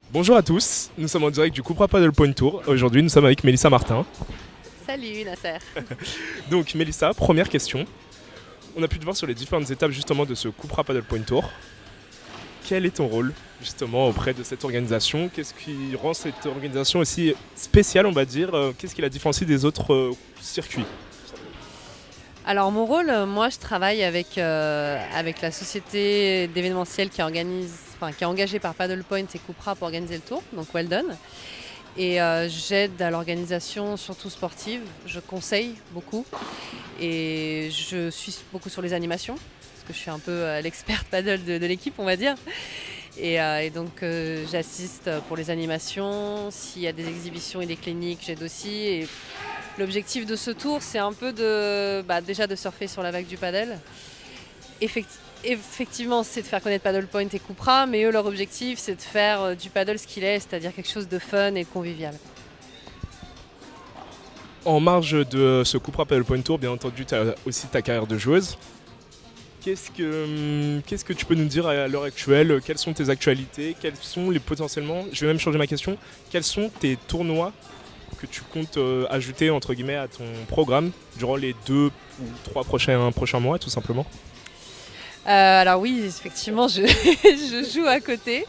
Bonjour à tous, nous sommes en direct du Cupra Paddle Point Tour. Aujourd'hui, nous sommes avec Mélissa Martin. Salut Nasser. Donc Mélissa, première question. On a pu te voir sur les différentes étapes justement de ce Cupra Paddle Point Tour. Quel est ton rôle justement auprès de cette organisation? Qu'est-ce qui rend cette organisation aussi spéciale, on va dire? Qu'est-ce qui la différencie des autres circuits? Alors mon rôle, moi je travaille avec la société d'événementiel qui est engagée par Paddle Point et Cupra pour organiser le tour, donc Well Done. Et j'aide à l'organisation surtout sportive, je conseille beaucoup et je suis beaucoup sur les animations, parce que je suis un peu l'experte paddle de l'équipe on va dire. Et donc j'assiste pour les animations, s'il y a des exhibitions et des cliniques, j'aide aussi. Et l'objectif de ce tour, c'est un peu déjà de surfer sur la vague du paddle. Effectivement, c'est de faire connaître Paddle Point et Cupra, mais eux, leur objectif, c'est de faire du paddle ce qu'il est, c'est-à-dire quelque chose de fun et de convivial. En marge de ce Cupra Paddle Point Tour, bien entendu, tu as aussi ta carrière de joueuse. Qu'est-ce que tu peux nous dire à l'heure actuelle? Quelles sont tes actualités? Quels sont les potentiellement, je vais même changer ma question, quels sont tes tournois que tu comptes ajouter entre guillemets à ton programme durant les 2 ou 3 prochains mois tout simplement? Alors oui, effectivement, je joue à côté.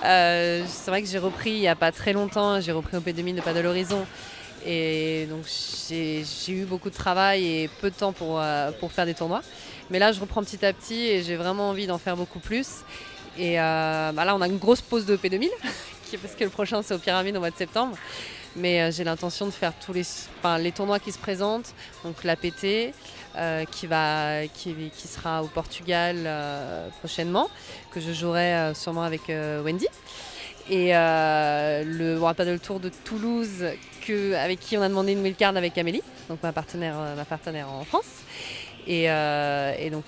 C'est vrai que j'ai repris il n'y a pas très longtemps, j'ai repris au P2000 de Paddle Horizon. Et donc j'ai eu beaucoup de travail et peu de temps pour faire des tournois. Mais là, je reprends petit à petit et j'ai vraiment envie d'en faire beaucoup plus. Et là, on a une grosse pause de P2000, parce que le prochain, c'est aux Pyramides au mois de septembre. Mais j'ai l'intention de faire les tournois qui se présentent. Donc l'APT, qui sera au Portugal prochainement, que je jouerai sûrement avec Wendy. Et le World Paddle Tour de Toulouse, avec qui on a demandé une wildcard avec Amélie, donc ma partenaire en France. Et donc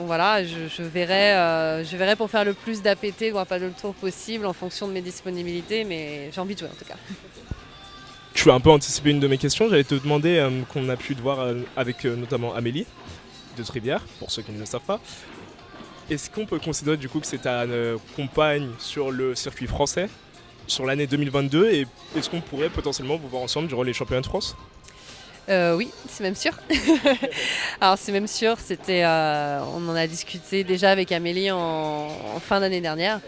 voilà, je verrai pour faire le plus d'APT, World Paddle Tour possible en fonction de mes disponibilités, mais j'ai envie de jouer en tout cas. Tu as un peu anticipé une de mes questions, j'allais te demander qu'on a pu te voir avec notamment Amélie de Trivière, pour ceux qui ne le savent pas. Est-ce qu'on peut considérer du coup que c'est ta compagne sur le circuit français sur l'année 2022 et est-ce qu'on pourrait potentiellement vous voir ensemble durant les championnats de France? Oui, c'est même sûr. Alors c'est même sûr, on en a discuté déjà avec Amélie en fin d'année dernière.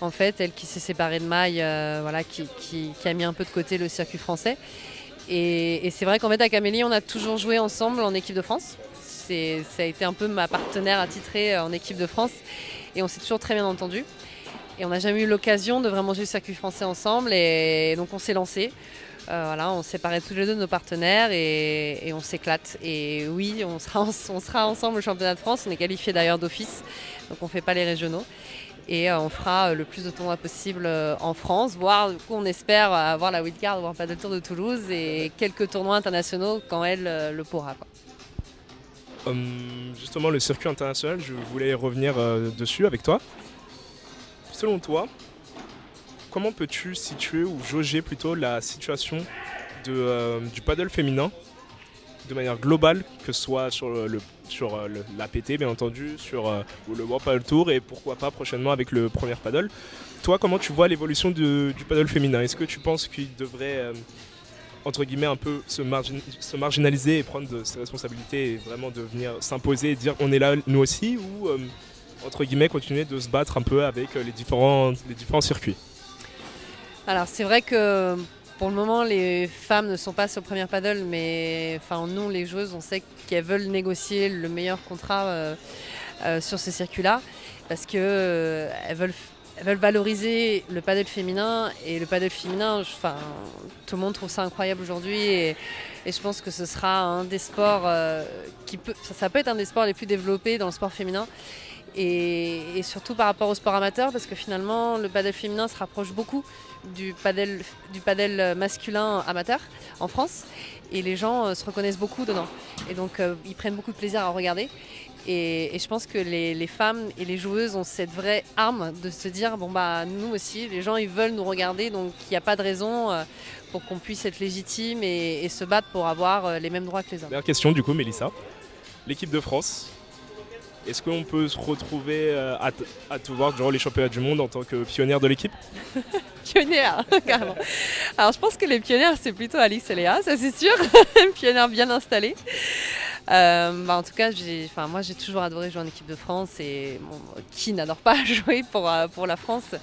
En fait, elle qui s'est séparée de Maï, qui a mis un peu de côté le circuit français. Et c'est vrai qu'en fait avec Amélie, on a toujours joué ensemble en équipe de France. Ça a été un peu ma partenaire attitrée en équipe de France et on s'est toujours très bien entendu. Et on n'a jamais eu l'occasion de vraiment jouer le circuit français ensemble et donc on s'est lancé. On séparait tous les deux de nos partenaires et on s'éclate. Et oui, on sera ensemble au championnat de France. On est qualifié d'ailleurs d'office, donc on ne fait pas les régionaux. Et on fera le plus de tournois possible en France, voire du coup on espère avoir la wildcard, voire pas de tour de Toulouse et quelques tournois internationaux quand elle le pourra, quoi. Justement, le circuit international, je voulais revenir dessus avec toi. Selon toi, comment peux-tu situer ou jauger plutôt la situation du paddle féminin de manière globale, que ce soit sur l'APT bien entendu, ou le World Paddle Tour et pourquoi pas prochainement avec le premier paddle. Toi, comment tu vois l'évolution du paddle féminin? Est-ce que tu penses qu'il devrait entre guillemets un peu se marginaliser et prendre ses responsabilités et vraiment de venir s'imposer et dire on est là nous aussi, ou entre guillemets continuer de se battre un peu avec les différents circuits? Alors c'est vrai que pour le moment les femmes ne sont pas sur Premier Paddle, mais nous les joueuses on sait qu'elles veulent négocier le meilleur contrat sur ce circuit-là parce que elles veulent valoriser le paddle féminin et le paddle féminin, tout le monde trouve ça incroyable aujourd'hui et je pense que ce sera un des sports ça peut être un des sports les plus développés dans le sport féminin. Et surtout par rapport au sport amateur, parce que finalement le paddle féminin se rapproche beaucoup du paddle masculin amateur en France et les gens se reconnaissent beaucoup dedans et donc ils prennent beaucoup de plaisir à regarder et je pense que les femmes et les joueuses ont cette vraie arme de se dire nous aussi les gens ils veulent nous regarder, donc il n'y a pas de raison pour qu'on puisse être légitime et se battre pour avoir les mêmes droits que les hommes. Dernière question du coup, Mélissa. L'équipe de France, Est-ce qu'on peut se retrouver à te voir durant les championnats du monde en tant que pionnière de l'équipe? Pionnière, carrément. Alors je pense que les pionnières, c'est plutôt Alix et Léa, ça c'est sûr. Une pionnière bien installée. En tout cas, moi j'ai toujours adoré jouer en équipe de France et bon, qui n'adore pas jouer pour la France.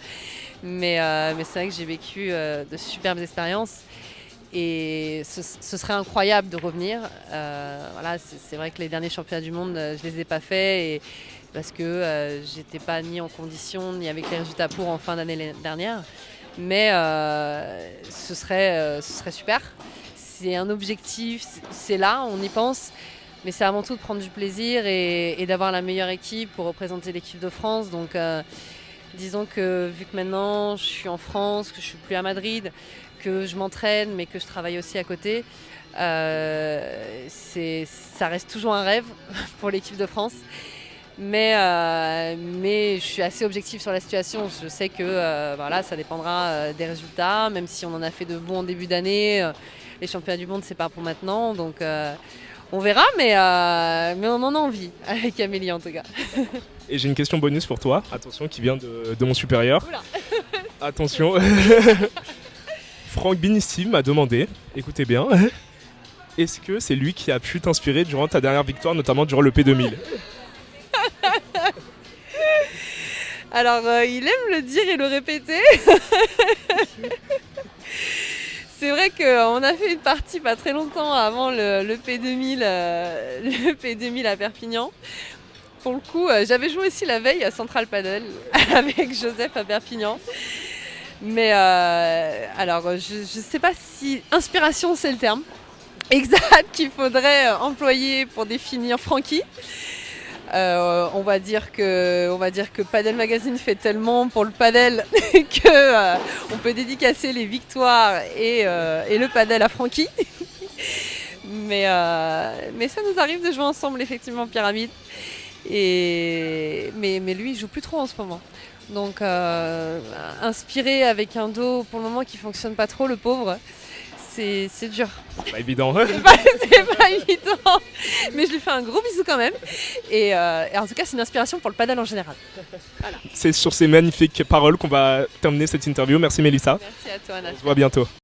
Mais c'est vrai que j'ai vécu de superbes expériences et ce serait incroyable de revenir. Voilà, c'est vrai que les derniers championnats du monde, je les ai pas faits parce que j'étais pas ni en condition ni avec les résultats pour en fin d'année dernière. Mais ce serait super. C'est un objectif, c'est là, on y pense. Mais c'est avant tout de prendre du plaisir et d'avoir la meilleure équipe pour représenter l'équipe de France. Donc disons que vu que maintenant je suis en France, que je suis plus à Madrid, que je m'entraîne mais que je travaille aussi à côté, ça reste toujours un rêve pour l'équipe de France. Mais je suis assez objective sur la situation. Je sais que voilà, ça dépendra des résultats, même si on en a fait de bons en début d'année. Les championnats du monde, c'est pas pour maintenant. Donc on verra, mais on en a envie, avec Amélie en tout cas. Et j'ai une question bonus pour toi, attention, qui vient de mon supérieur. Oula. Attention. Franck Binissi m'a demandé, écoutez bien, est-ce que c'est lui qui a pu t'inspirer durant ta dernière victoire, notamment durant le P2000? Alors, il aime le dire et le répéter. C'est vrai qu'on a fait une partie pas très longtemps avant le P2000, le P2000 à Perpignan. Pour le coup, j'avais joué aussi la veille à Central Paddle avec Joseph à Perpignan. Mais alors, je ne sais pas si inspiration c'est le terme exact qu'il faudrait employer pour définir Francky. On va dire que Padel Magazine fait tellement pour le padel que on peut dédicacer les victoires et le padel à Francky. mais ça nous arrive de jouer ensemble effectivement en pyramide. Mais lui il joue plus trop en ce moment. Donc inspiré avec un dos pour le moment qui fonctionne pas trop, le pauvre. C'est dur. C'est pas évident. C'est pas évident. Mais je lui fais un gros bisou quand même. Et en tout cas, c'est une inspiration pour le padel en général. Voilà. C'est sur ces magnifiques paroles qu'on va terminer cette interview. Merci Mélissa. Merci à toi, Anna. On se voit bientôt.